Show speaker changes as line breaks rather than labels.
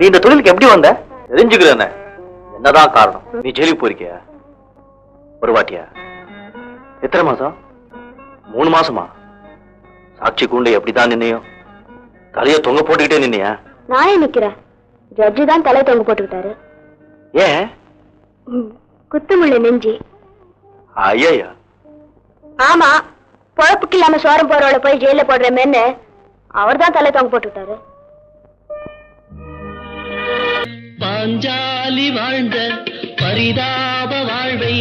நீ இந்த தொழிலுக்கு எப்படி வந்த? தெரிஞ்சுக்கிறேன். என்னதான் காரணம்? நீ ஜெயிலுக்கு போயிருக்கியா? ஒரு வாட்டியா? எத்தனை மாசம்? 3 மாசமா? சாட்சி கூண்டு எப்படிதான் நின்னையோ? தலைய தொங்க போட்டுக்கிட்டே நின்னியா?
நானே நிக்கிறேன். ஜட்ஜி தான் தலையை தொங்க போட்டுக்கிட்டாரு.
ஏன்?
குத்துமுள்ள நெஞ்சி.
ஐயா.
ஆமா, பொழப்புக்கு இல்லாம சோரம் போறவளை போய் ஜெயில போடுறமேன்னு அவர் தான் தலை தொங்க போட்டுக்கிட்டாரு.
பாஞ்சாலி வாழ்ந்த பரிதாப வாழ்வை